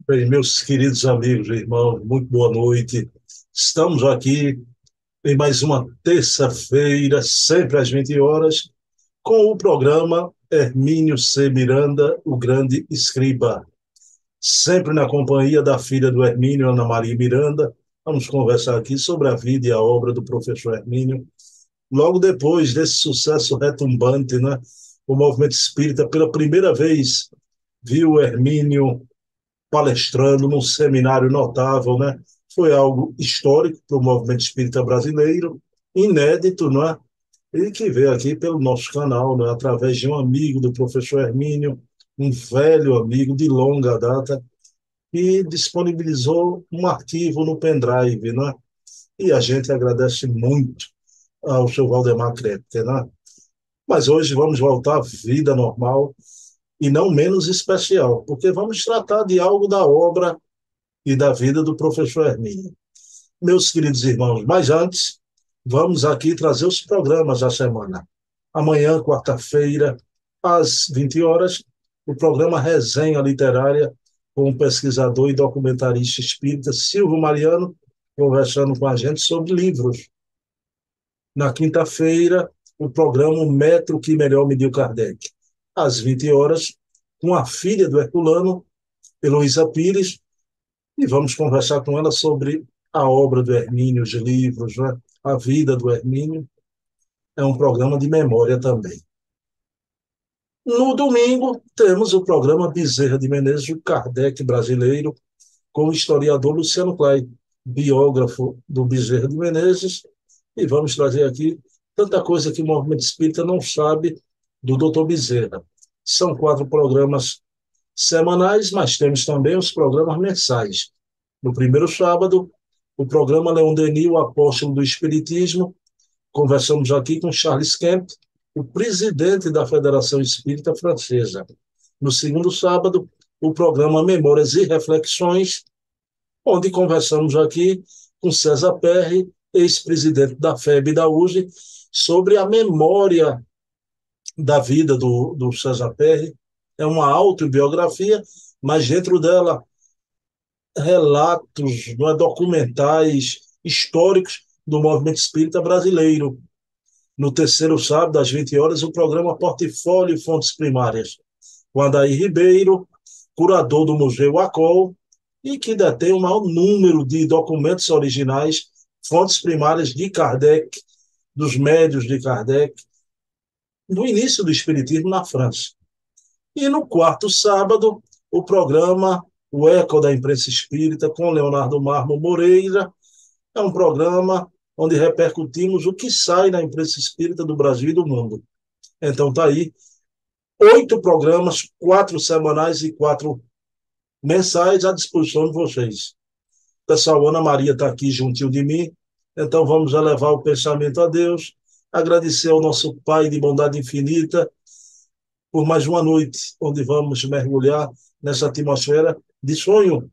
Bem, meus queridos amigos e irmãos, muito boa noite. Estamos aqui em mais uma terça-feira, sempre às 20 horas, com o programa Hermínio C. Miranda, o grande escriba. Sempre na companhia da filha do Hermínio, Ana Maria Miranda. Vamos conversar aqui sobre a vida e a obra do professor Hermínio. Logo depois desse sucesso retumbante, né? O movimento espírita, pela primeira vez, viu o Hermínio palestrando num seminário notável, né? Foi algo histórico para o movimento espírita brasileiro, inédito, né? E que veio aqui pelo nosso canal, né? Através de um amigo do professor Hermínio, um velho amigo de longa data, que disponibilizou um arquivo no pendrive, né? E a gente agradece muito ao seu Valdemar Krepke, né? Mas hoje vamos voltar à vida normal e não menos especial, porque vamos tratar de algo da obra e da vida do professor Hermínio. Meus queridos irmãos, mas antes, vamos aqui trazer os programas da semana. Amanhã, quarta-feira, às 20 horas, o programa Resenha Literária, com o pesquisador e documentarista espírita Silvio Mariano, conversando com a gente sobre livros. Na quinta-feira, o programa O Metro que Melhor Mediu Kardec, às 20 horas, com a filha do Herculano, Heloísa Pires, e vamos conversar com ela sobre a obra do Hermínio, os livros, né? A vida do Hermínio. É um programa de memória também. No domingo, temos o programa Bezerra de Menezes, o Kardec brasileiro, com o historiador Luciano Clay, biógrafo do Bezerra de Menezes, e vamos trazer aqui tanta coisa que o movimento espírita não sabe do Dr. Bezerra. São 4 programas semanais, mas temos também os programas mensais. No primeiro sábado, o programa Leon Denis, o apóstolo do Espiritismo. Conversamos aqui com Charles Kemp, o presidente da Federação Espírita Francesa. No segundo sábado, o programa Memórias e Reflexões, onde conversamos aqui com César Perry, ex-presidente da FEB e da USE, sobre a memória da vida do César Perry. É uma autobiografia, mas dentro dela relatos, não é, documentais históricos do movimento espírita brasileiro. No terceiro sábado, às 20 horas, o programa Portfólio e Fontes Primárias, com Adair Ribeiro, curador do Museu ACOL, e que detém o maior número de documentos originais, fontes primárias de Kardec, dos médios de Kardec, no início do Espiritismo na França. E no quarto sábado, o programa O Eco da Imprensa Espírita, com Leonardo Marmo Moreira. É um programa onde repercutimos o que sai na imprensa espírita do Brasil e do mundo. Então, está aí 8 programas, 4 semanais e 4 mensais à disposição de vocês. Pessoal, Ana Maria está aqui juntinho de mim, então vamos elevar o pensamento a Deus, agradecer ao nosso Pai de bondade infinita por mais uma noite, onde vamos mergulhar nessa atmosfera de sonho,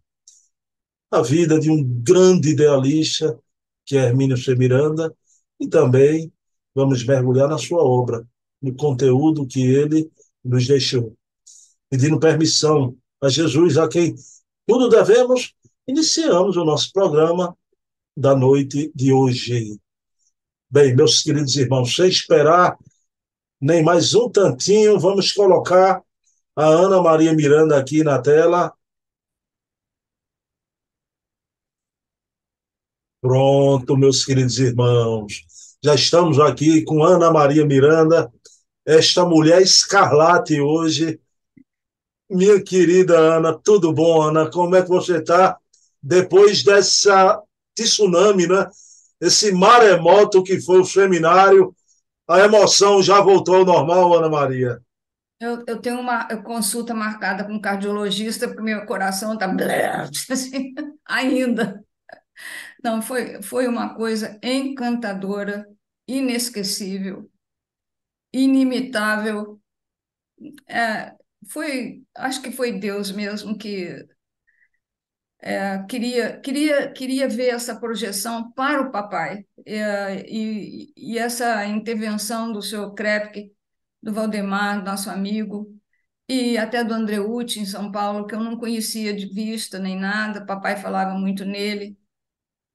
a vida de um grande idealista, que é Hermínio C. Miranda, e também vamos mergulhar na sua obra, no conteúdo que ele nos deixou. Pedindo permissão a Jesus, a quem tudo devemos, iniciamos o nosso programa da noite de hoje. Bem, meus queridos irmãos, sem esperar nem mais um tantinho, vamos colocar a Ana Maria Miranda aqui na tela. Pronto, meus queridos irmãos. Já estamos aqui com Ana Maria Miranda, esta mulher escarlate hoje. Minha querida Ana, tudo bom, Ana? Como é que você está depois dessa tsunami, né? Esse maremoto que foi o seminário? A emoção já voltou ao normal, Ana Maria? Eu tenho uma consulta marcada com um cardiologista, porque meu coração está assim, ainda. Não, foi uma coisa encantadora, inesquecível, inimitável. Acho que foi Deus mesmo que queria ver essa projeção para o papai. E essa intervenção do senhor Krepke, do Valdemar, nosso amigo. e até do Andreucci, em São Paulo, que eu não conhecia de vista nem nada, papai falava muito nele.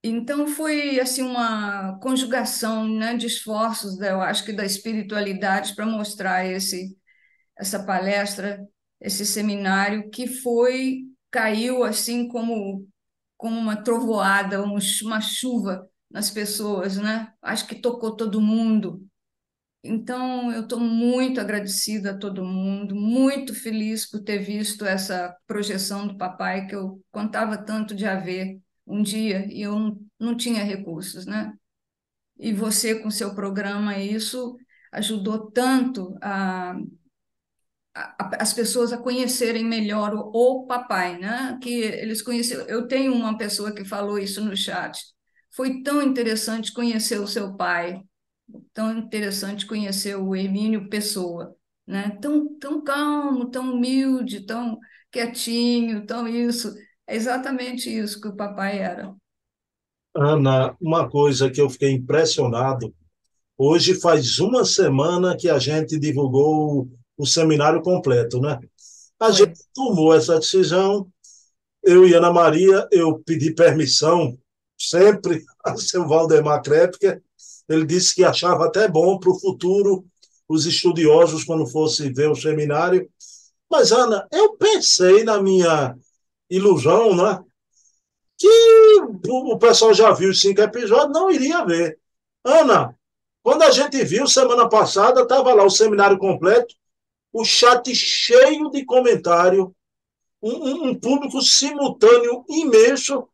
Então foi assim uma conjugação, né, de esforços, né, eu acho que da espiritualidade para mostrar essa palestra, esse seminário que foi caiu assim como uma trovoada, uma chuva nas pessoas, né? Acho que tocou todo mundo. Então, eu estou muito agradecida a todo mundo, muito feliz por ter visto essa projeção do papai que eu contava tanto de haver um dia e eu não tinha recursos, né? E você, com seu programa, isso ajudou tanto as pessoas a conhecerem melhor o papai, né? Que eles conheceram. Eu tenho uma pessoa que falou isso no chat. Foi tão interessante conhecer o seu pai, tão interessante conhecer o Hermínio Pessoa, né? Tão calmo, tão humilde, tão quietinho, tão isso. É exatamente isso que o papai era. Ana, uma coisa que eu fiquei impressionado, hoje faz uma semana que a gente divulgou o seminário completo, né? A Foi. gente tomou essa decisão, eu e Ana Maria, eu pedi permissão sempre a seu Valdemar Krepker, ele disse que achava até bom para o futuro os estudiosos, quando fossem ver o seminário. Mas, Ana, eu pensei na minha ilusão, né? Que o pessoal já viu os 5 episódios, não iria ver. Ana, quando a gente viu semana passada, estava lá o seminário completo, o chat cheio de comentário, um público simultâneo imenso.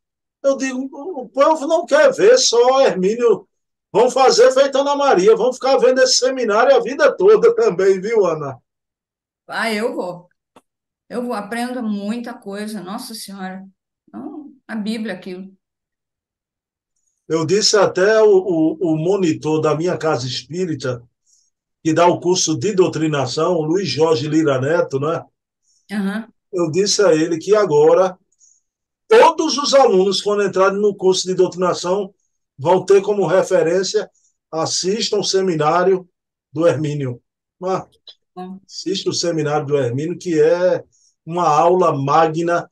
Eu digo, o povo não quer ver só Hermínio. Vão fazer feita Ana Maria, vão ficar vendo esse seminário a vida toda também, viu, Ana? Ah, eu vou. Eu vou, aprendo muita coisa, Nossa Senhora. Não, a Bíblia aquilo. Eu disse até o monitor da minha casa espírita, que dá o curso de doutrinação, o Luiz Jorge Lira Neto, né? Aham, Eu disse a ele que agora todos os alunos, quando entrarem no curso de doutrinação, vão ter como referência, assistam o seminário do Hermínio. Ah, bom, assista o seminário do Hermínio, que é uma aula magna,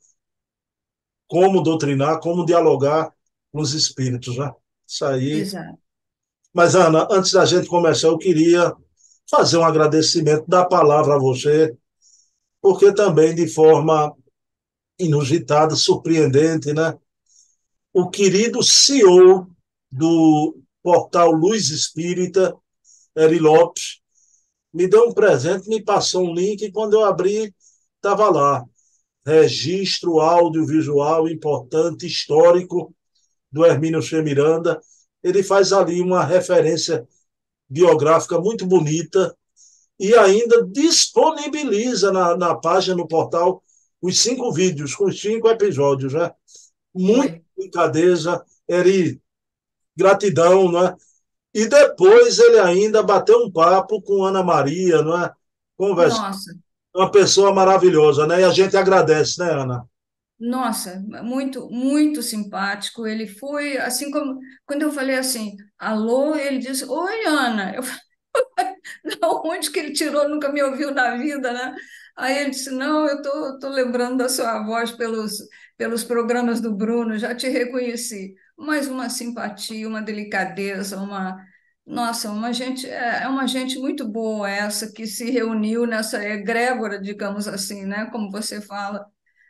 como doutrinar, como dialogar com os espíritos, né? Isso aí. exato. Mas, Ana, antes da gente começar, eu queria fazer um agradecimento da palavra a você, porque também, de forma inusitada, surpreendente, né? O querido CEO do portal Luz Espírita, Eri Lopes, me deu um presente, me passou um link e quando eu abri, estava lá. Registro audiovisual importante, histórico, do Hermínio Che Miranda. Ele faz ali uma referência biográfica muito bonita e ainda disponibiliza na página, no portal, os 5 vídeos, com os 5 episódios, né? Muita Foi. delicadeza, Eri, gratidão, né? E depois ele ainda bateu um papo com Ana Maria, não é? Conversa, Nossa, uma pessoa maravilhosa, né? E a gente agradece, né, Ana? nossa, muito, muito simpático. Ele foi, assim como, quando eu falei assim, alô, ele disse, oi, Ana. Eu falei, da onde que ele tirou? Nunca me ouviu na vida, né? Aí ele disse, não, eu tô lembrando da sua voz pelos programas do Bruno, já te reconheci. Mas uma simpatia, uma delicadeza, Nossa, é uma gente muito boa essa que se reuniu nessa egrégora, digamos assim, né? Como você fala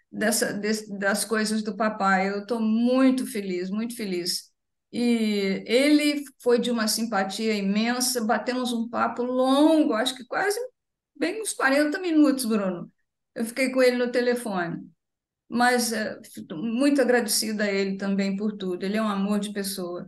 das coisas do papai. Eu estou muito feliz, muito feliz. E ele foi de uma simpatia imensa, batemos um papo longo, acho que quase bem uns 40 minutos, Bruno. Eu fiquei com ele no telefone, mas muito agradecida a ele também por tudo. Ele é um amor de pessoa.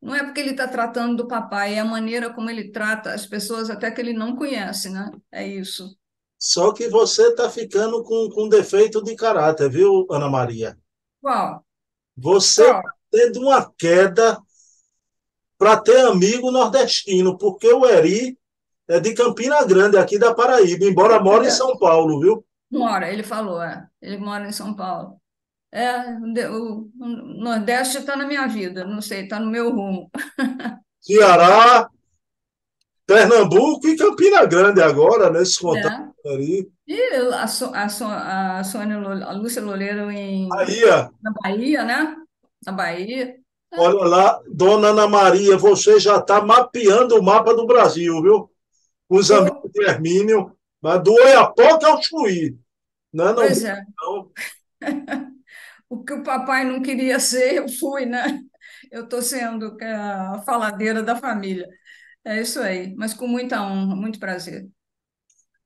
Não é porque ele está tratando do papai, é a maneira como ele trata as pessoas até que ele não conhece, né? É isso. Só que você está ficando com defeito de caráter, viu, Ana Maria? Qual? Você Qual? está tendo uma queda para ter amigo nordestino, porque o Eri é de Campina Grande, aqui da Paraíba, embora mora em São Paulo, viu? Mora, ele falou, ele mora em São Paulo. O Nordeste está na minha vida, não sei, está no meu rumo. Ceará, Pernambuco e Campina Grande agora, nesse contato né? ali. E a Sônia, a Lúcia Loureiro Aí, ó, na Bahia, né? Na Bahia. É, olha lá, dona Ana Maria, você já está mapeando o mapa do Brasil, viu? Com os amigos tô, de Hermínio, mas do Oiapoque ao Chuí, né? Não, pois é. não. O que o papai não queria ser, eu fui, né? Eu estou sendo a faladeira da família. É isso aí, mas com muita honra, muito prazer.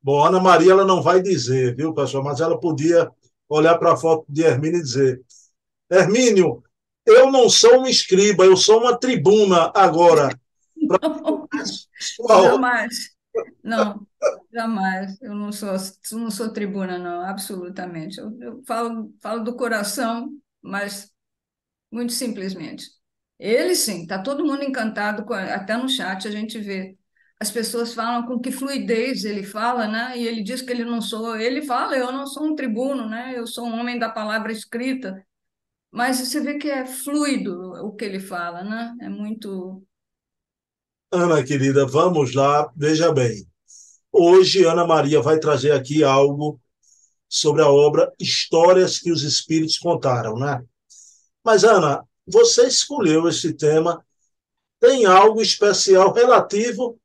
Bom, Ana Maria, ela não vai dizer, viu, pessoal? Mas ela podia olhar para a foto de Hermínio e dizer: Hermínio, eu não sou um escriba, eu sou uma tribuna agora. Sua obra. Jamais. Não, jamais. Eu não sou tribuna, não, absolutamente. Eu falo do coração, mas muito simplesmente. Ele sim, está todo mundo encantado, até no chat a gente vê. As pessoas falam com que fluidez ele fala, né? E ele diz que ele não sou. Ele fala, eu não sou um tribuno, né? Eu sou um homem da palavra escrita. Mas você vê que é fluido o que ele fala, né? É muito. Ana, querida, vamos lá. Veja bem. Hoje, Ana Maria vai trazer aqui algo sobre a obra Histórias que os Espíritos Contaram, né? Mas, Ana, você escolheu esse tema. Tem algo especial relativo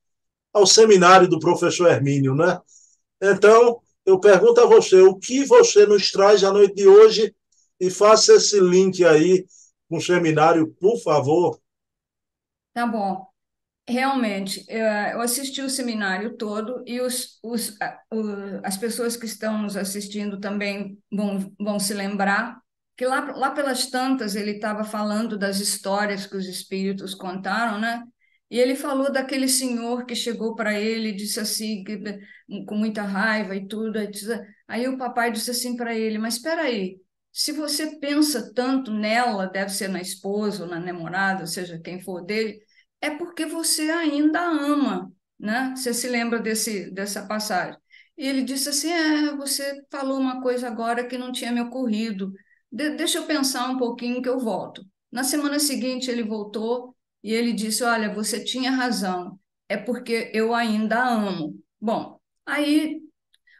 ao seminário do professor Hermínio, né? Então, eu pergunto a você, o que você nos traz à noite de hoje e faça esse link aí com o seminário, por favor. Tá bom. Realmente, eu assisti o seminário todo e as pessoas que estão nos assistindo também vão se lembrar que lá pelas tantas ele estava falando das histórias que os espíritos contaram, né? E ele falou daquele senhor que chegou para ele e disse assim, com muita raiva e tudo. Aí o papai disse assim para ele: Mas espera aí, se você pensa tanto nela, deve ser na esposa ou na namorada, ou seja, quem for dele, é porque você ainda ama, né? Você se lembra dessa passagem? E ele disse assim: você falou uma coisa agora que não tinha me ocorrido. Deixa eu pensar um pouquinho que eu volto. Na semana seguinte ele voltou e ele disse: Olha, você tinha razão, é porque eu ainda amo. Bom, aí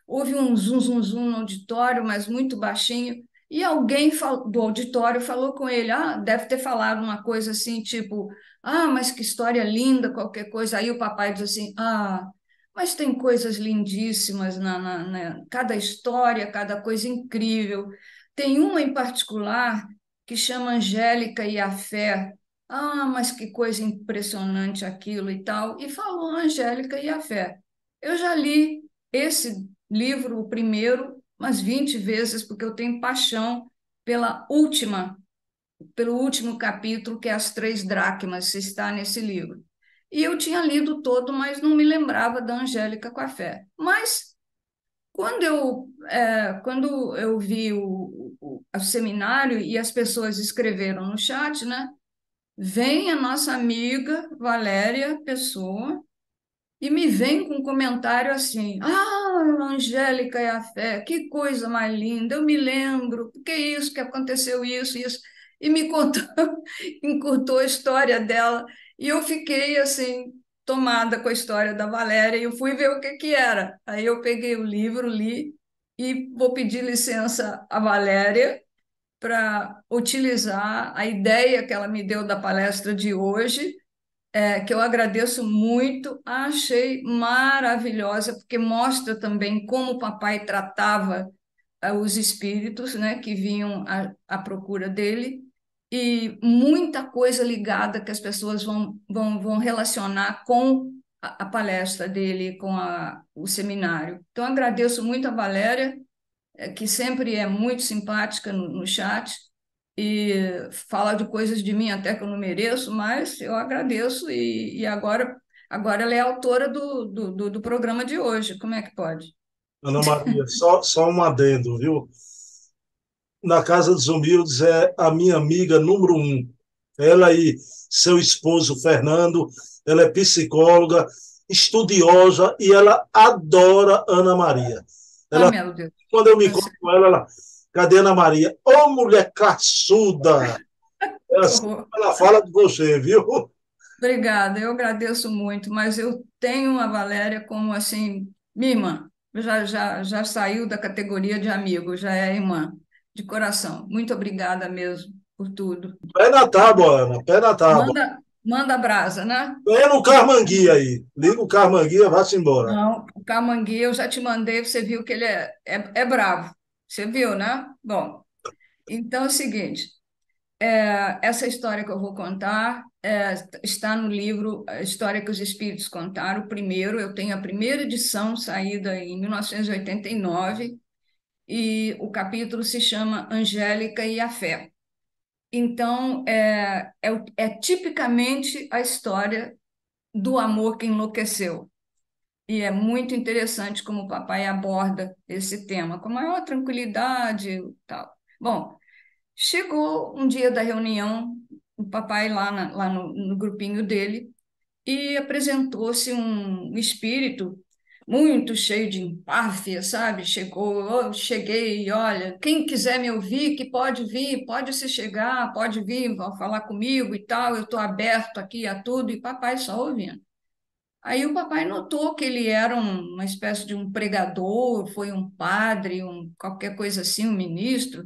houve um zum, zum, zum no auditório, mas muito baixinho, e alguém do auditório falou com ele, deve ter falado uma coisa assim, tipo, mas que história linda, qualquer coisa. Aí o papai diz assim, mas tem coisas lindíssimas cada história, cada coisa incrível. Tem uma em particular que chama Angélica e a Fé. Mas que coisa impressionante aquilo e tal. E falou Angélica e a Fé. Eu já li esse livro, o primeiro, umas 20 vezes, porque eu tenho paixão pela última, pelo último capítulo, que é As Três Dracmas, está nesse livro. E eu tinha lido todo, mas não me lembrava da Angélica com a Fé. Mas quando eu vi o seminário e as pessoas escreveram no chat, né? Vem a nossa amiga Valéria Pessoa e me vem com um comentário assim: Angélica e a fé, que coisa mais linda, eu me lembro, que isso, que aconteceu isso, isso. E me contou, encurtou a história dela. E eu fiquei assim, tomada com a história da Valéria, e eu fui ver o que que era. Aí eu peguei o livro, li, e vou pedir licença à Valéria para utilizar a ideia que ela me deu da palestra de hoje, que eu agradeço muito, achei maravilhosa, porque mostra também como o papai tratava os espíritos, né, que vinham à procura dele, e muita coisa ligada que as pessoas vão relacionar com a palestra dele, com o seminário. Então, agradeço muito a Valéria, que sempre é muito simpática no chat e fala de coisas de mim até que eu não mereço, mas eu agradeço e agora ela é autora do programa de hoje. Como é que pode? Ana Maria, só um adendo, viu? Na Casa dos Humildes é a minha amiga número um. Ela e seu esposo, Fernando, ela é psicóloga, estudiosa e ela adora Ana Maria. Ah, Ela, meu Deus. quando eu me Tá encontro certo. com ela, cadê Ana Maria? Ô, mulher caçuda! Que Assim, horror. ela fala de você, viu? Obrigada, eu agradeço muito, mas eu tenho a Valéria como assim, minha irmã. Já saiu da categoria de amigo, já é irmã, de coração. Muito obrigada mesmo por tudo. Pé na tábua, Ana, pé na tábua. Manda brasa, né? Pé no Carmangui aí. Liga o Carmangui e vá-se embora. Não, o Camangui eu já te mandei, você viu que ele é bravo. Você viu, né? Bom, então é o seguinte. Essa história que eu vou contar está no livro A História que os Espíritos Contaram, o primeiro. Eu tenho a primeira edição, saída em 1989, e o capítulo se chama Angélica e a Fé. Então, é tipicamente a história do amor que enlouqueceu. E é muito interessante como o papai aborda esse tema, com maior tranquilidade e tal. Bom, chegou um dia da reunião, o papai lá no grupinho dele, e apresentou-se um espírito muito cheio de empáfia, sabe? Chegou, eu cheguei, olha, quem quiser me ouvir, que pode vir, pode se chegar, pode vir, vão falar comigo e tal, eu estou aberto aqui a tudo, e papai só ouvindo. Aí o papai notou que ele era uma espécie de um pregador, foi um padre, qualquer coisa assim, um ministro.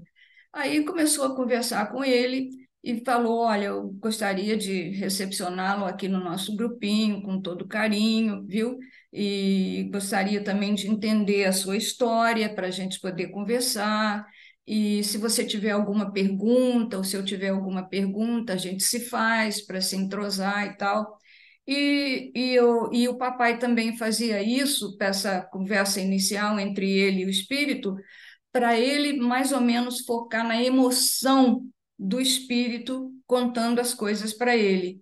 Aí começou a conversar com ele e falou: Olha, eu gostaria de recepcioná-lo aqui no nosso grupinho com todo carinho, viu? E gostaria também de entender a sua história para a gente poder conversar. E se você tiver alguma pergunta, ou se eu tiver alguma pergunta, a gente se faz para se entrosar e tal. E o papai também fazia isso, para essa conversa inicial entre ele e o espírito, para ele mais ou menos focar na emoção do espírito contando as coisas para ele.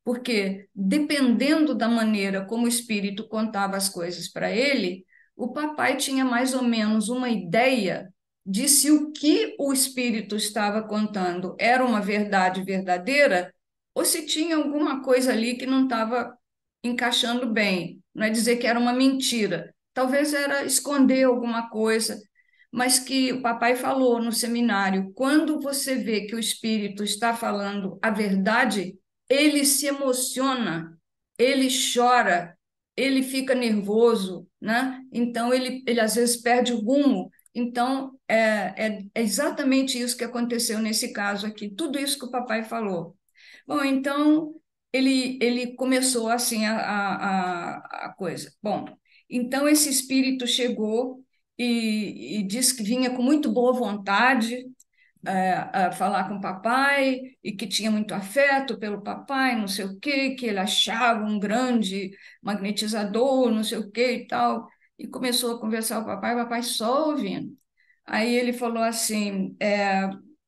Porque, dependendo da maneira como o espírito contava as coisas para ele, o papai tinha mais ou menos uma ideia de se o que o espírito estava contando era uma verdade verdadeira ou se tinha alguma coisa ali que não estava encaixando bem. Não é dizer que era uma mentira, talvez era esconder alguma coisa, mas que o papai falou no seminário: quando você vê que o espírito está falando a verdade, ele se emociona, ele chora, ele fica nervoso, né? Então ele às vezes perde o rumo. Então é exatamente isso que aconteceu nesse caso aqui, tudo isso que o papai falou. Bom, então ele começou assim a coisa. Bom, então esse espírito chegou e disse que vinha com muito boa vontade a falar com o papai e que tinha muito afeto pelo papai, não sei o quê, que ele achava um grande magnetizador, não sei o quê e tal. E começou a conversar com o papai só ouvindo. Aí ele falou assim,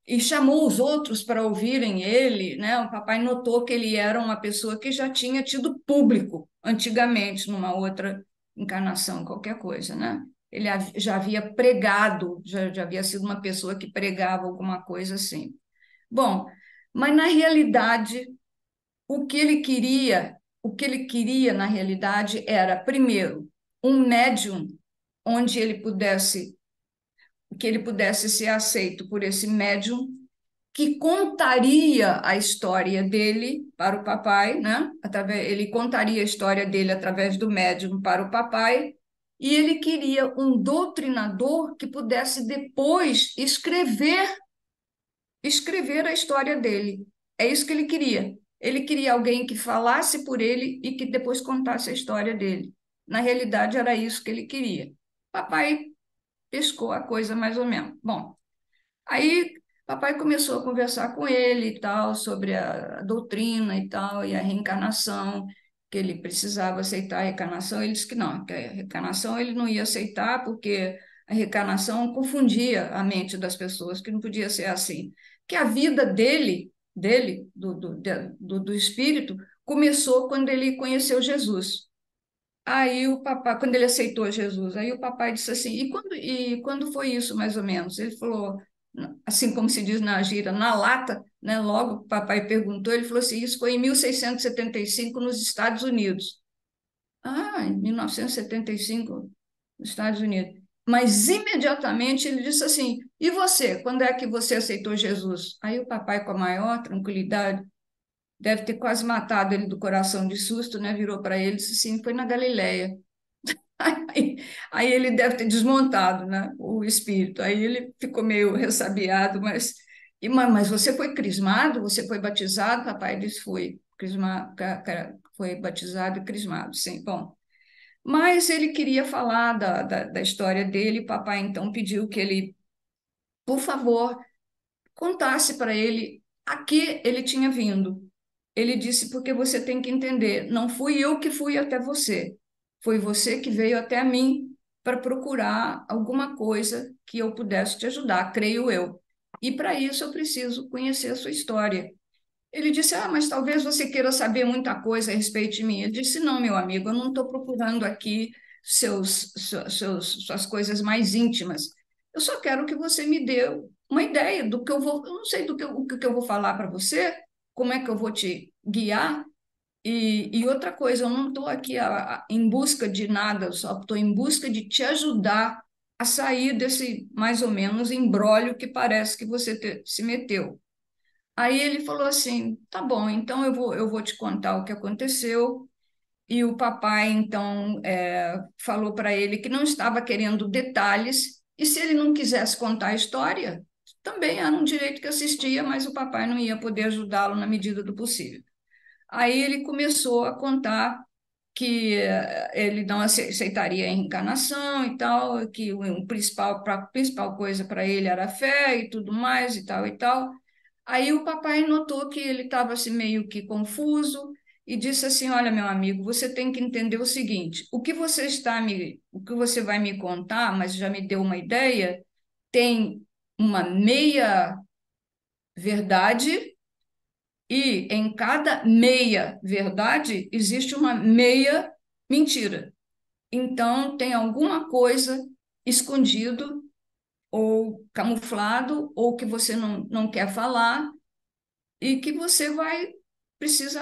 e chamou os outros para ouvirem ele, né? O papai notou que ele era uma pessoa que já tinha tido público antigamente, numa outra encarnação, qualquer coisa, né? Ele já havia pregado, já havia sido uma pessoa que pregava alguma coisa assim. Bom, mas na realidade, o que ele queria na realidade era, primeiro, um médium onde que ele pudesse ser aceito por esse médium que contaria a história dele para o papai, né? Ele contaria a história dele através do médium para o papai, e ele queria um doutrinador que pudesse depois escrever a história dele. É isso que ele queria. Ele queria alguém que falasse por ele e que depois contasse a história dele. Na realidade, era isso que ele queria. Papai pescou a coisa mais ou menos. Bom, aí papai começou a conversar com ele e tal, sobre a doutrina e tal, e a reencarnação, que ele precisava aceitar a reencarnação. Ele disse que não, que a reencarnação ele não ia aceitar, porque a reencarnação confundia a mente das pessoas, que não podia ser assim. Que a vida do espírito, começou quando ele conheceu Jesus. Aí o papai, quando ele aceitou Jesus, aí o papai disse assim: e quando foi isso, mais ou menos? Ele falou, assim como se diz na gíria, na lata, né? Logo o papai perguntou, ele falou assim: isso foi em 1675 nos Estados Unidos. Ah, em 1975, nos Estados Unidos. Mas imediatamente ele disse assim: e você, quando é que você aceitou Jesus? Aí o papai, com a maior tranquilidade, deve ter quase matado ele do coração de susto, né? Virou para ele e disse assim, foi na Galileia. Aí, aí ele deve ter desmontado, né, o espírito. Aí ele ficou meio ressabiado, mas você foi crismado? Você foi batizado? Papai disse, fui. Foi batizado e crismado, sim. Bom, mas ele queria falar da história dele. Papai então pediu que ele, por favor, contasse para ele a que ele tinha vindo. Ele disse, porque você tem que entender, não fui eu que fui até você, foi você que veio até mim para procurar alguma coisa que eu pudesse te ajudar, creio eu. E para isso eu preciso conhecer a sua história. Ele disse, mas talvez você queira saber muita coisa a respeito de mim. Ele disse, não, meu amigo, eu não estou procurando aqui suas coisas mais íntimas. Eu só quero que você me dê uma ideia do que eu vou, eu não sei o que eu vou falar para você, como é que eu vou te guiar. E outra coisa, eu não estou aqui em busca de nada, eu só estou em busca de te ajudar a sair desse mais ou menos embrólio que parece que você se meteu. Aí ele falou assim: tá bom, então eu vou te contar o que aconteceu. E o papai, então, falou para ele que não estava querendo detalhes, e se ele não quisesse contar a história, também era um direito que assistia, mas o papai não ia poder ajudá-lo na medida do possível. Aí ele começou a contar que ele não aceitaria a reencarnação e tal, que a principal coisa para ele era a fé e tudo mais e tal e tal. Aí o papai notou que ele estava assim, meio que confuso e disse assim: Olha, meu amigo, você tem que entender o seguinte: o que você vai me contar, mas já me deu uma ideia, tem uma meia verdade e em cada meia verdade existe uma meia mentira. Então tem alguma coisa escondido ou camuflado ou que você não quer falar e que você vai precisa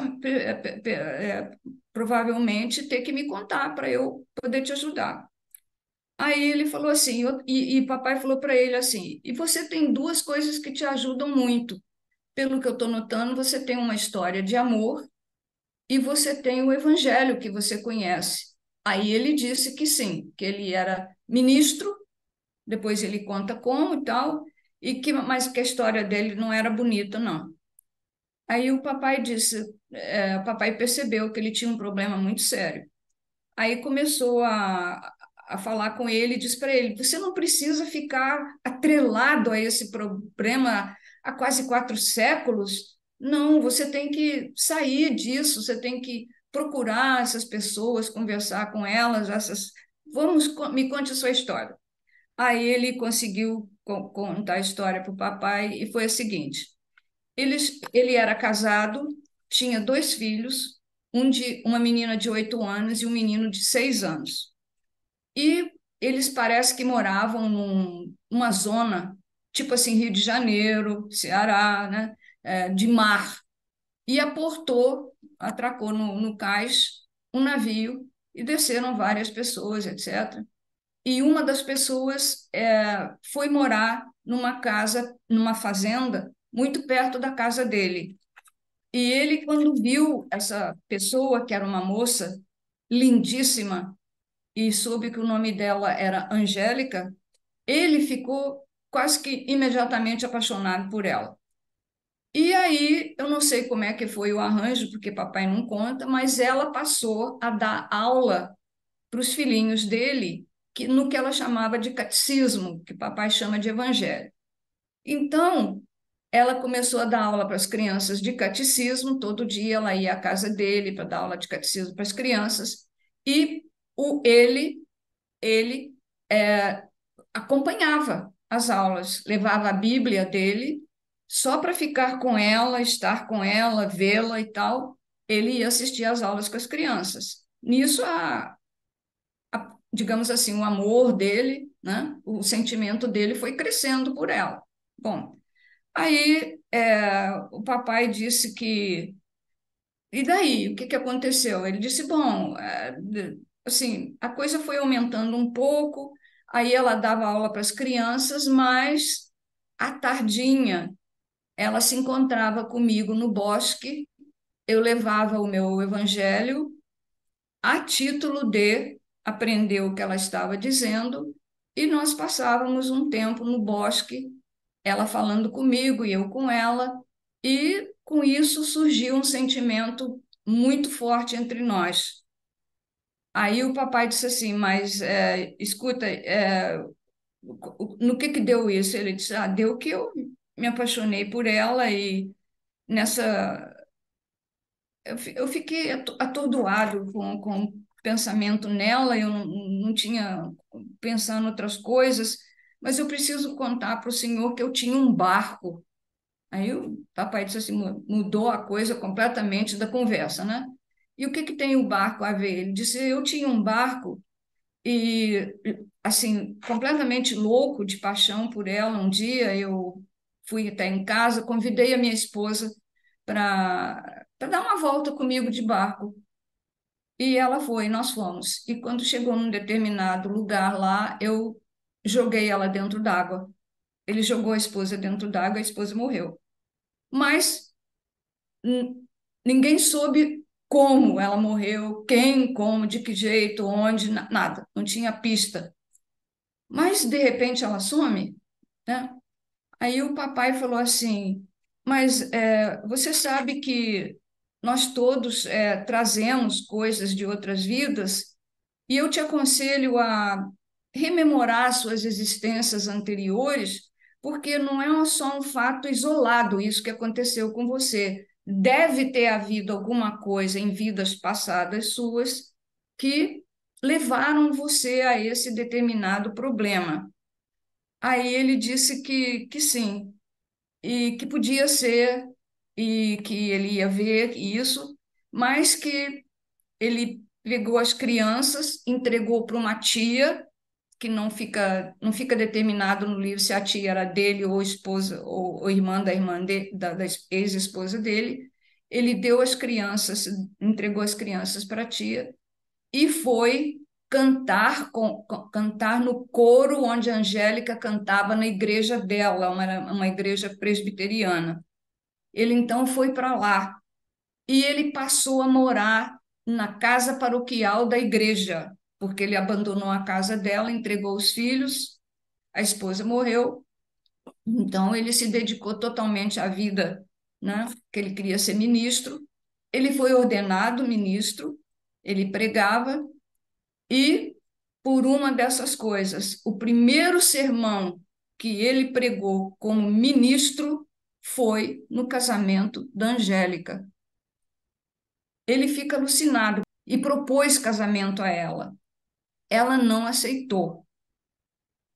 provavelmente ter que me contar para eu poder te ajudar. Aí ele falou assim, e papai falou para ele assim, e você tem duas coisas que te ajudam muito. Pelo que eu estou notando, você tem uma história de amor e você tem o evangelho que você conhece. Aí ele disse que sim, que ele era ministro, depois ele conta como e tal, mas que a história dele não era bonita, não. Aí o papai disse, o papai percebeu que ele tinha um problema muito sério. Aí começou a falar com ele e disse para ele: você não precisa ficar atrelado a esse problema há quase 4 séculos. Não, você tem que sair disso, você tem que procurar essas pessoas, conversar com elas. Me conte a sua história. Aí ele conseguiu contar a história para o papai e foi a seguinte. Ele era casado, tinha 2 filhos, uma menina de 8 anos e um menino de 6 anos. E eles parece que moravam numa zona, tipo assim, Rio de Janeiro, Ceará, né? De mar. E atracou no cais um navio e desceram várias pessoas, etc. E uma das pessoas foi morar numa casa, numa fazenda, muito perto da casa dele. E ele, quando viu essa pessoa, que era uma moça lindíssima, e soube que o nome dela era Angélica, ele ficou quase que imediatamente apaixonado por ela. E aí, eu não sei como é que foi o arranjo, porque papai não conta, mas ela passou a dar aula para os filhinhos dele, no que ela chamava de catecismo, que papai chama de evangelho. Então, ela começou a dar aula para as crianças de catecismo, todo dia ela ia à casa dele para dar aula de catecismo para as crianças, e ele acompanhava as aulas, levava a Bíblia dele, só para ficar com ela, estar com ela, vê-la e tal, ele ia assistir às aulas com as crianças. Nisso, digamos assim, o amor dele, né, o sentimento dele foi crescendo por ela. Bom, aí o papai disse que. E daí? O que aconteceu? Ele disse: bom, assim, a coisa foi aumentando um pouco, aí ela dava aula para as crianças, mas à tardinha ela se encontrava comigo no bosque eu levava o meu evangelho a título de aprender o que ela estava dizendo, e nós passávamos um tempo no bosque, ela falando comigo e eu com ela, e com isso surgiu um sentimento muito forte entre nós. Aí o papai disse assim, mas escuta, no que deu isso? Ele disse, deu que eu me apaixonei por ela e nessa eu fiquei atordoado com o pensamento nela, eu não tinha pensando em outras coisas, mas eu preciso contar para o senhor que eu tinha um barco. Aí o papai disse assim, mudou a coisa completamente da conversa, né? E o que tem o barco a ver? Ele disse, eu tinha um barco e, assim, completamente louco de paixão por ela. Um dia eu fui até em casa, convidei a minha esposa para dar uma volta comigo de barco. E ela foi, nós fomos. E quando chegou num determinado lugar lá, eu joguei ela dentro d'água. Ele jogou a esposa dentro d'água, a esposa morreu. Mas ninguém soube como ela morreu, quem, como, de que jeito, onde, nada. Não tinha pista. Mas, de repente, ela some, né? Aí o papai falou assim, mas você sabe que nós todos trazemos coisas de outras vidas e eu te aconselho a rememorar suas existências anteriores, porque não é só um fato isolado isso que aconteceu com você. Deve ter havido alguma coisa em vidas passadas suas que levaram você a esse determinado problema. Aí ele disse que sim, e que podia ser, e que ele ia ver isso, mas que ele pegou as crianças, entregou para uma tia, que não fica determinado no livro se a tia era dele ou esposa ou irmã da da ex-esposa dele. Ele deu as crianças, entregou as crianças para a tia e foi cantar no coro onde a Angélica cantava na igreja dela, uma igreja presbiteriana. Ele então foi para lá e ele passou a morar na casa paroquial da igreja, porque ele abandonou a casa dela, entregou os filhos, a esposa morreu, então ele se dedicou totalmente à vida, né? Que ele queria ser ministro. Ele foi ordenado ministro, ele pregava e por uma dessas coisas, o primeiro sermão que ele pregou como ministro foi no casamento da Angélica. Ele fica alucinado e propôs casamento a ela. Ela não aceitou.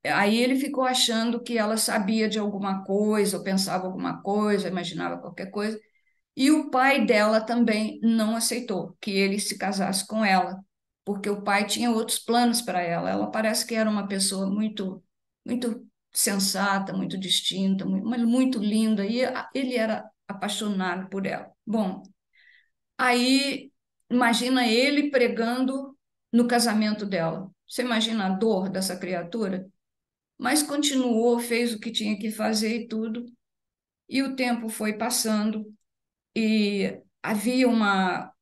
Aí ele ficou achando que ela sabia de alguma coisa, ou pensava alguma coisa, imaginava qualquer coisa. E o pai dela também não aceitou que ele se casasse com ela, porque o pai tinha outros planos para ela. Ela parece que era uma pessoa muito sensata, muito distinta, muito linda, e ele era apaixonado por ela. Bom, aí imagina ele pregando no casamento dela. Você imagina a dor dessa criatura? Mas continuou, fez o que tinha que fazer e tudo. E o tempo foi passando e havia uma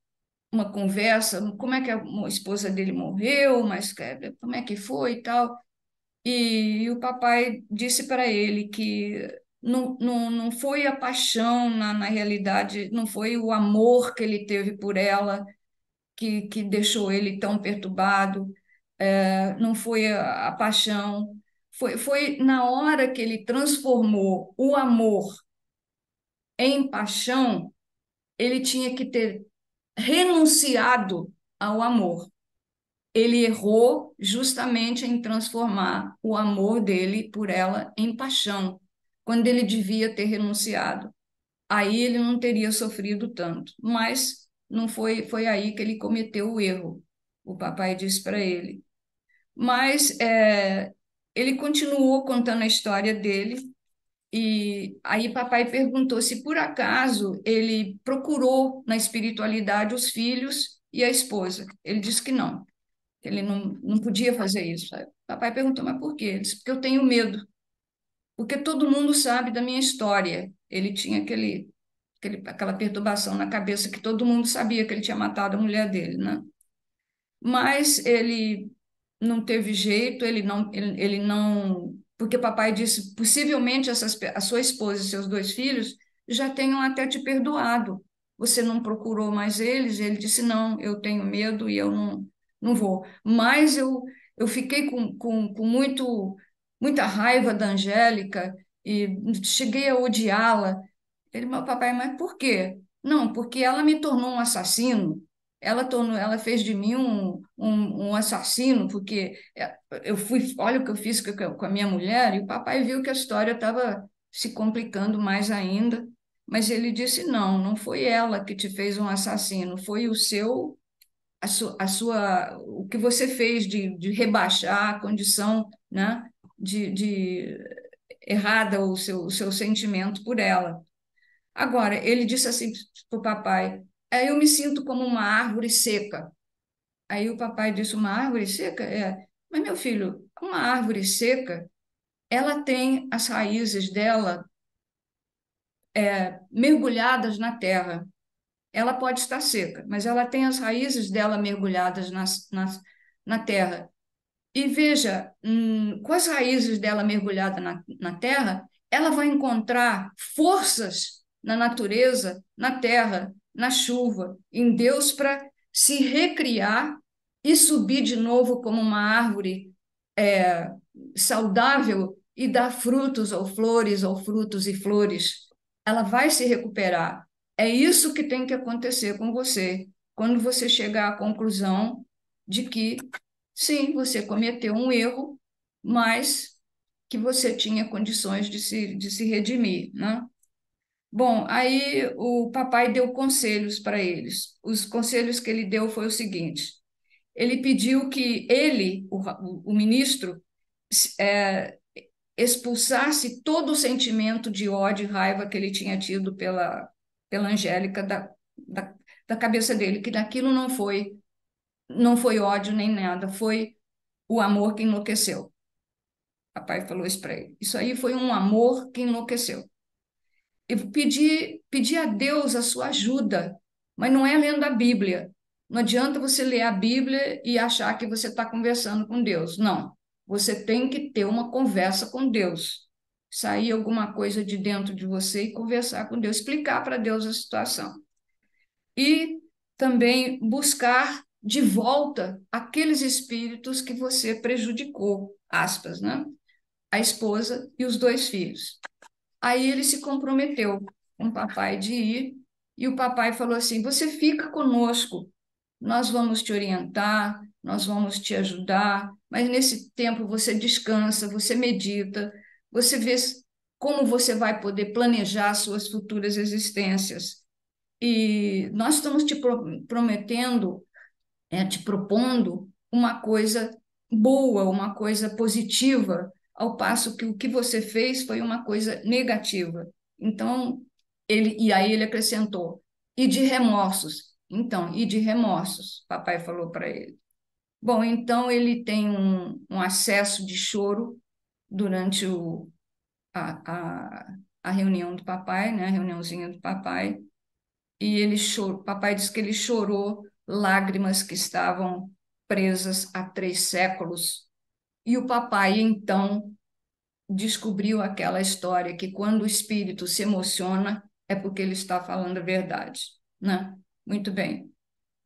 conversa, como é que a esposa dele morreu, mas como é que foi e tal. E o papai disse para ele que não foi a paixão, na realidade, não foi o amor que ele teve por ela que deixou ele tão perturbado, não foi a paixão, foi na hora que ele transformou o amor em paixão, ele tinha que ter renunciado ao amor. Ele errou justamente em transformar o amor dele por ela em paixão, quando ele devia ter renunciado. Aí ele não teria sofrido tanto, mas não foi aí que ele cometeu o erro. O papai disse para ele. Mas ele continuou contando a história dele e aí papai perguntou se por acaso ele procurou na espiritualidade os filhos e a esposa. Ele disse que não, que ele não podia fazer isso. Papai perguntou, mas por quê? Ele disse, porque eu tenho medo, porque todo mundo sabe da minha história. Ele tinha aquela perturbação na cabeça que todo mundo sabia que ele tinha matado a mulher dele, né? Mas ele não teve jeito, ele não, porque papai disse, possivelmente a sua esposa e seus dois filhos já tenham até te perdoado. Você não procurou mais eles? Ele disse, não, eu tenho medo e eu não vou. Mas eu fiquei com muita raiva da Angélica e cheguei a odiá-la. Ele, meu papai, mas por quê? Não, porque ela me tornou um assassino. Ela fez de mim um assassino, porque eu fui, olha o que eu fiz com a minha mulher, e o papai viu que a história estava se complicando mais ainda, mas ele disse, não foi ela que te fez um assassino, foi o que você fez de rebaixar a condição, né, de errada o seu sentimento por ela. Agora, ele disse assim para o papai: eu me sinto como uma árvore seca. Aí o papai disse: uma árvore seca? É. Mas, meu filho, uma árvore seca, ela tem as raízes dela mergulhadas na terra. Ela pode estar seca, mas ela tem as raízes dela mergulhadas na terra. E veja, com as raízes dela mergulhadas na terra, ela vai encontrar forças na natureza, na terra, na chuva, em Deus para se recriar e subir de novo como uma árvore saudável e dar frutos ou frutos e flores. Ela vai se recuperar. É isso que tem que acontecer com você quando você chegar à conclusão de que sim, você cometeu um erro, mas que você tinha condições de se redimir, né? Bom, aí o papai deu conselhos para eles. Os conselhos que ele deu foi o seguinte: ele pediu que o ministro, é, expulsasse todo o sentimento de ódio e raiva que ele tinha tido pela Angélica da, da cabeça dele, que daquilo não foi ódio nem nada, foi o amor que enlouqueceu. Papai falou isso para ele. Isso aí foi um amor que enlouqueceu. E pedi a Deus a sua ajuda, mas não é lendo a Bíblia. Não adianta você ler a Bíblia e achar que você está conversando com Deus. Não. Você tem que ter uma conversa com Deus. Sair alguma coisa de dentro de você e conversar com Deus, explicar para Deus a situação. E também buscar de volta aqueles espíritos que você prejudicou, aspas, né? A esposa e os dois filhos. Aí ele se comprometeu com o papai de ir, e o papai falou assim: você fica conosco, nós vamos te orientar, nós vamos te ajudar, mas nesse tempo você descansa, você medita, você vê como você vai poder planejar suas futuras existências. E nós estamos prometendo, te propondo uma coisa boa, uma coisa positiva, ao passo que o que você fez foi uma coisa negativa. Então, e aí ele acrescentou, e de remorsos. Então, e de remorsos, papai falou para ele. Bom, então ele tem um acesso de choro durante a, a reunião do papai, né, a reuniãozinha do papai, e ele chorou, papai disse que ele chorou lágrimas que estavam presas há 3 séculos. E o papai, então, descobriu aquela história que quando o espírito se emociona é porque ele está falando a verdade, né? Muito bem.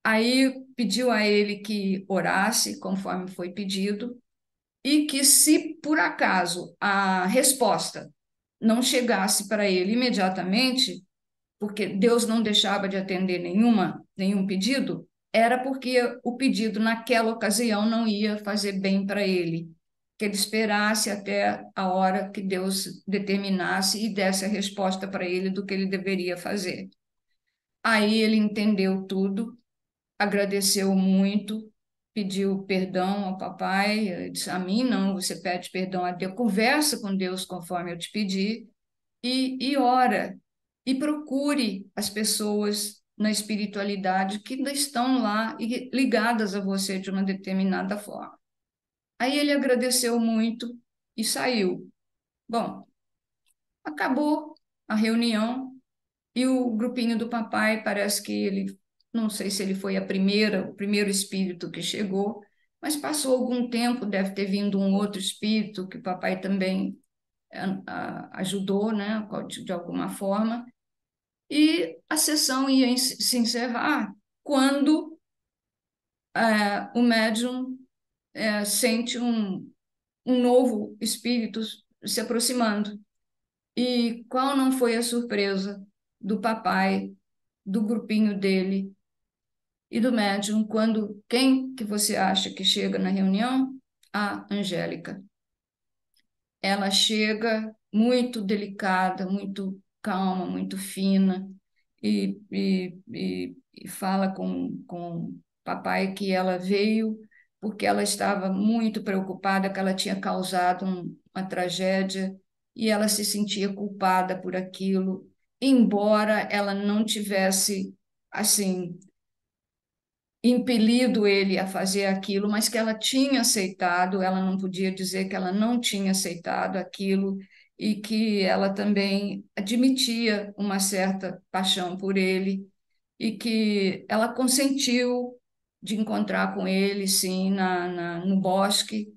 Aí pediu a ele que orasse, conforme foi pedido, e que se por acaso a resposta não chegasse para ele imediatamente, porque Deus não deixava de atender nenhum pedido, era porque o pedido naquela ocasião não ia fazer bem para ele, que ele esperasse até a hora que Deus determinasse e desse a resposta para ele do que ele deveria fazer. Aí ele entendeu tudo, agradeceu muito, pediu perdão ao papai, disse a mim não, você pede perdão a Deus, conversa com Deus conforme eu te pedi, e ora, e procure as pessoas na espiritualidade que ainda estão lá e ligadas a você de uma determinada forma. Aí ele agradeceu muito e saiu. Bom, acabou a reunião E o grupinho do papai parece que ele, não sei se ele foi o primeiro espírito que chegou, mas passou algum tempo, deve ter vindo um outro espírito que o papai também ajudou, né, de alguma forma, e a sessão ia se encerrar quando o médium sente um novo espírito se aproximando. E qual não foi a surpresa do papai, do grupinho dele e do médium, quando quem que você acha que chega na reunião? A Angélica. Ela chega muito delicada, muito calma, muito fina, e fala com o papai que ela veio porque ela estava muito preocupada, que ela tinha causado uma tragédia e ela se sentia culpada por aquilo, embora ela não tivesse, assim, impelido ele a fazer aquilo, mas que ela tinha aceitado, ela não podia dizer que ela não tinha aceitado aquilo e que ela também admitia uma certa paixão por ele e que ela consentiu de encontrar com ele, sim, no bosque,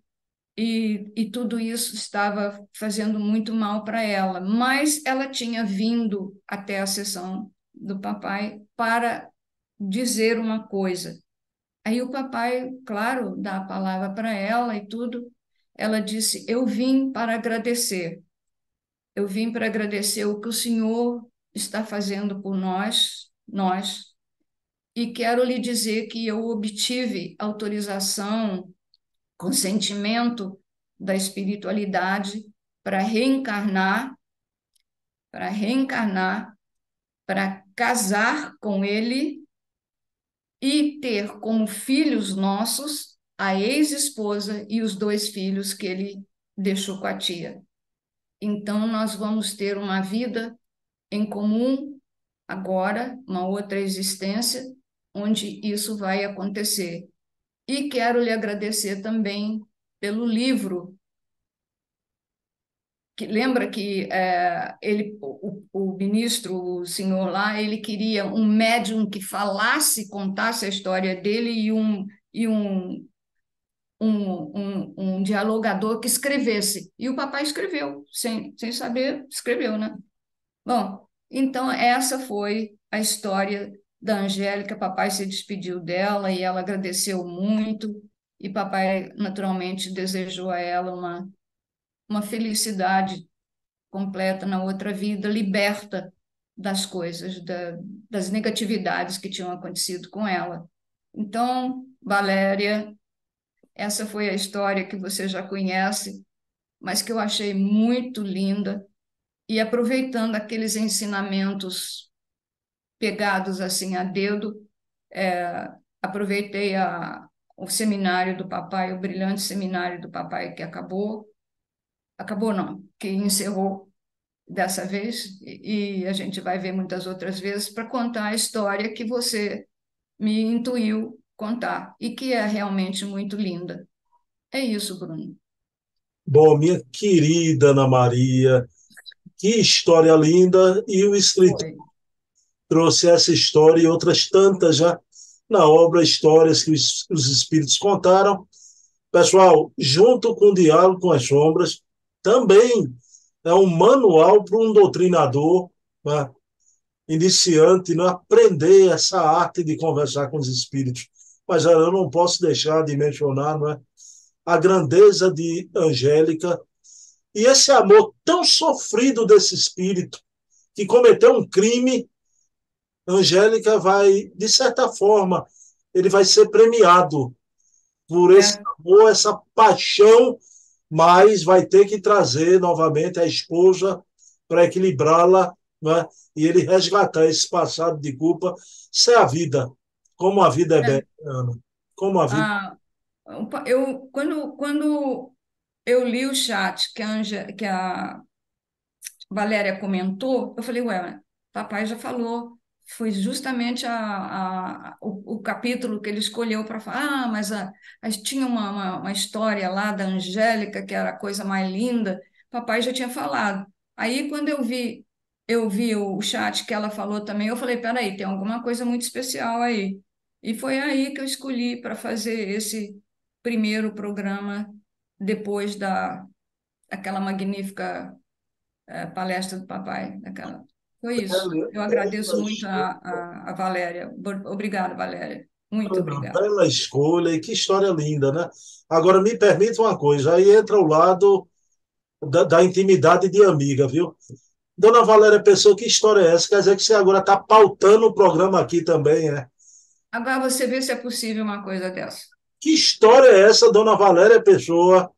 e tudo isso estava fazendo muito mal para ela, mas ela tinha vindo até a sessão do papai para dizer uma coisa. Aí o papai, claro, dá a palavra para ela e tudo. Ela disse: Eu vim para agradecer. Eu vim para agradecer o que o Senhor está fazendo por nós, e quero lhe dizer que eu obtive autorização, consentimento da espiritualidade para reencarnar, para reencarnar, para casar com ele e ter como filhos nossos a ex-esposa e os dois filhos que ele deixou com a tia. Então, nós vamos ter uma vida em comum agora, uma outra existência, onde isso vai acontecer. E quero lhe agradecer também pelo livro, que lembra que o ministro, o senhor lá, ele queria um médium que falasse, contasse a história dele e um dialogador que escrevesse. E o papai escreveu, sem saber, escreveu, né? Bom, então essa foi a história da Angélica. Papai se despediu dela e ela agradeceu muito. E papai, naturalmente, desejou a ela uma felicidade completa na outra vida, liberta das coisas, das negatividades que tinham acontecido com ela. Então, Valéria, essa foi a história que você já conhece, mas que eu achei muito linda. E aproveitando aqueles ensinamentos pegados assim a dedo, aproveitei o seminário do papai, o brilhante seminário do papai que acabou não, que encerrou dessa vez, e a gente vai ver muitas outras vezes para contar a história que você me intuiu contar e que é realmente muito linda. É isso, Bruno. Bom, minha querida Ana Maria, que história linda! E o escritor Foi. trouxe essa história e outras tantas já na obra Histórias que os Espíritos contaram. Pessoal, junto com o Diálogo com as Sombras, também é um manual para um doutrinador, né, iniciante, né, aprender essa arte de conversar com os espíritos. Mas eu não posso deixar de mencionar, né, a grandeza de Angélica e esse amor tão sofrido desse espírito que cometeu um crime. Angélica vai, de certa forma, ele vai ser premiado por esse É, amor, essa paixão, mas vai ter que trazer novamente a esposa para equilibrá-la, né? E ele resgatar esse passado de culpa. Isso é a vida. Como a vida é é. bela, Ana. Como a vida. Ah, quando eu li o chat que a Valéria comentou, eu falei, ué, papai já falou. Foi justamente o capítulo que ele escolheu para falar. Ah, mas tinha uma história lá da Angélica, que era a coisa mais linda. Papai já tinha falado. Aí, quando eu vi eu vi o chat que ela falou também, eu falei, peraí, tem alguma coisa muito especial aí. E foi aí que eu escolhi para fazer esse primeiro programa depois daquela magnífica palestra do papai. Foi isso. Eu agradeço muito a Valéria. Obrigada, Valéria. Muito obrigada. Bela escolha, e que história linda, né? Agora, me permite uma coisa, aí entra o lado da intimidade de amiga, viu? Dona Valéria Pessoa, que história é essa? Quer dizer que você agora está pautando o programa aqui também, é? Agora você vê se é possível uma coisa dessa. Que história é essa, Dona Valéria Pessoa?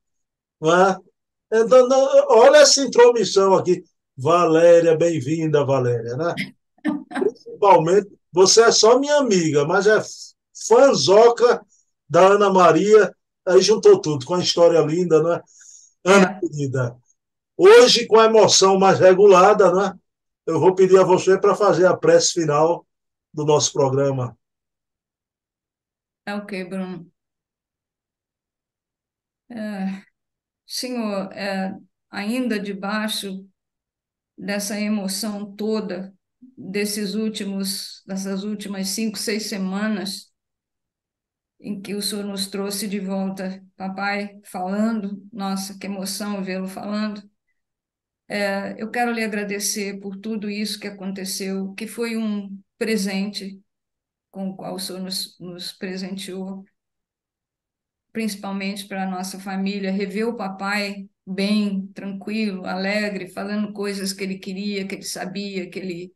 Né? Então, olha essa intromissão aqui. Valéria, bem-vinda, Valéria, né? Principalmente, você é só minha amiga, mas é fanzoca da Ana Maria, aí juntou tudo, com a história linda, né? Ana É, querida, hoje com a emoção mais regulada, né? Eu vou pedir a você para fazer a prece final do nosso programa. é o que, Bruno? Senhor, ainda debaixo dessa emoção toda, dessas últimas 5, 6 semanas, em que o Senhor nos trouxe de volta, papai, falando, nossa, que emoção vê-lo falando. Eu quero lhe agradecer por tudo isso que aconteceu, que foi um presente com o qual o Senhor nos presenteou, principalmente para a nossa família, rever o papai bem, tranquilo, alegre, falando coisas que ele queria, que ele sabia, que ele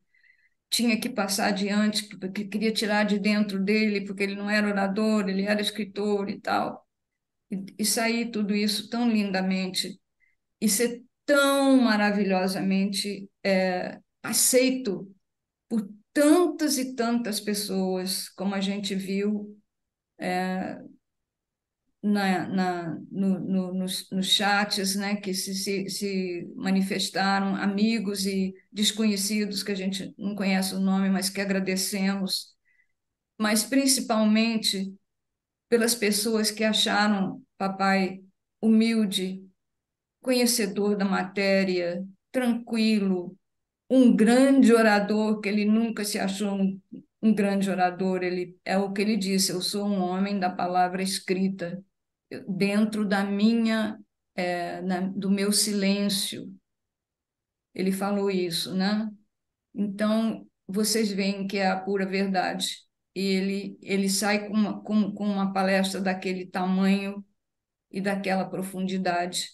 tinha que passar adiante, que queria tirar de dentro dele, porque ele não era orador, ele era escritor e tal. E sair tudo isso tão lindamente e ser tão maravilhosamente aceito por tantas e tantas pessoas, como a gente viu nos chats, né, que se manifestaram, amigos e desconhecidos que a gente não conhece o nome, mas que agradecemos, mas principalmente pelas pessoas que acharam papai humilde, conhecedor da matéria, tranquilo, um grande orador, que ele nunca se achou um grande orador, ele é o que ele disse, eu sou um homem da palavra escrita, dentro da minha, do meu silêncio, ele falou isso, né? Então, vocês veem que é a pura verdade. E ele sai com uma palestra daquele tamanho e daquela profundidade.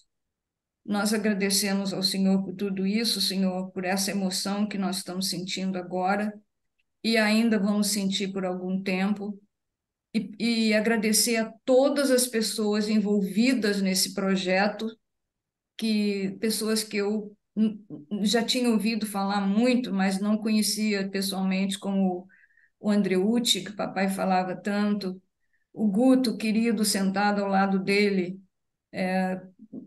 Nós agradecemos ao Senhor por tudo isso, Senhor, por essa emoção que nós estamos sentindo agora e ainda vamos sentir por algum tempo. E agradecer a todas as pessoas envolvidas nesse projeto, pessoas que eu já tinha ouvido falar muito, mas não conhecia pessoalmente, como o Andreucci, que o papai falava tanto, o Guto, querido, sentado ao lado dele,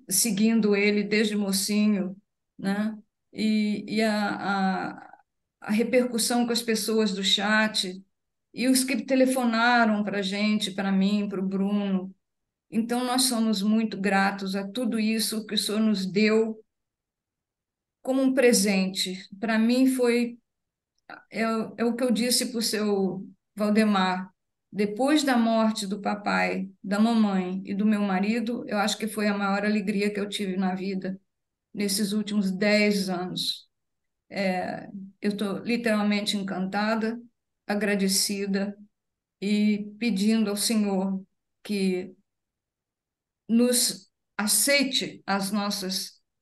seguindo ele desde mocinho, né? E a repercussão com as pessoas do chat, e os que telefonaram para a gente, para mim, para o Bruno. Então, nós somos muito gratos a tudo isso que o Senhor nos deu como um presente. Para mim, é o que eu disse para o seu Valdemar. Depois da morte do papai, da mamãe e do meu marido, eu acho que foi a maior alegria que eu tive na vida nesses últimos 10 anos. Eu estou literalmente encantada, agradecida e pedindo ao Senhor que nos aceite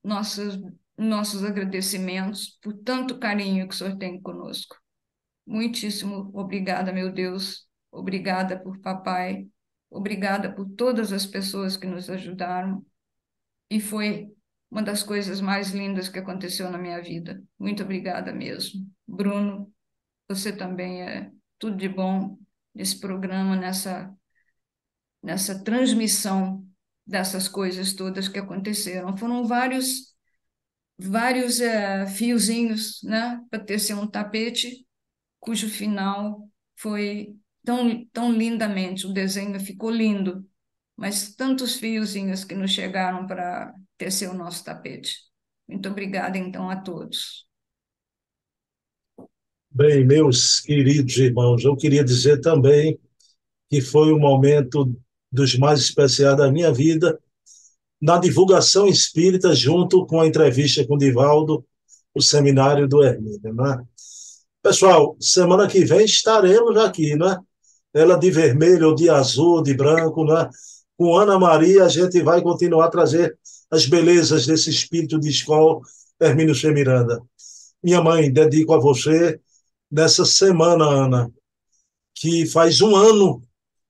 nossos agradecimentos por tanto carinho que o Senhor tem conosco. Muitíssimo obrigada, meu Deus. Obrigada por papai. Obrigada por todas as pessoas que nos ajudaram. E foi uma das coisas mais lindas que aconteceu na minha vida. Muito obrigada mesmo. Bruno, você também é tudo de bom nesse programa, nessa transmissão dessas coisas todas que aconteceram. Foram vários fiozinhos, né, para tecer um tapete, cujo final foi tão lindamente, o desenho ficou lindo, mas tantos fiozinhos que nos chegaram para tecer o nosso tapete. Muito obrigada, então, a todos. Bem, meus queridos irmãos, eu queria dizer também que foi um momento dos mais especiais da minha vida, na divulgação espírita, junto com a entrevista com o Divaldo, o seminário do Hermínio, né? Pessoal, semana que vem estaremos aqui, né? Ela de vermelho, ou de azul, de branco, né? Com Ana Maria, a gente vai continuar a trazer as belezas desse espírito de escola, Hermínio C. Miranda. Minha mãe, dedico a você nessa semana, Ana, que faz um ano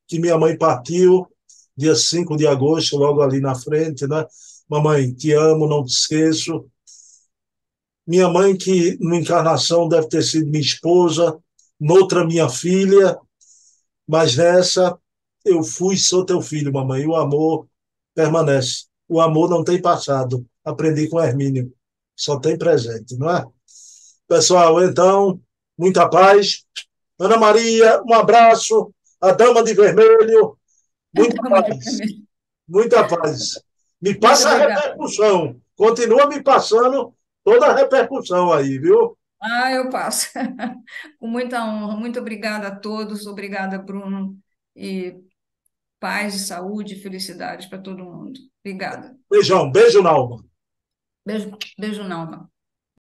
que minha mãe partiu, dia 5 de agosto, logo ali na frente, né? Mamãe, te amo, não te esqueço. Minha mãe, que na encarnação deve ter sido minha esposa, noutra minha filha, mas nessa eu fui e sou teu filho, mamãe. E o amor permanece. O amor não tem passado. Aprendi com Hermínio. Só tem presente, não é? Pessoal, então, muita paz. Ana Maria, um abraço. A Dama de Vermelho, muita Dama de paz. vermelho. Muita paz. Me Muito passa a obrigada. repercussão. Continua me passando toda a repercussão aí, viu? Ah, eu passo. Com muita honra. Muito obrigada a todos. Obrigada, Bruno. E paz, saúde e felicidade para todo mundo. Obrigada. Beijão, beijo na alma. Beijo, beijo, Nalma.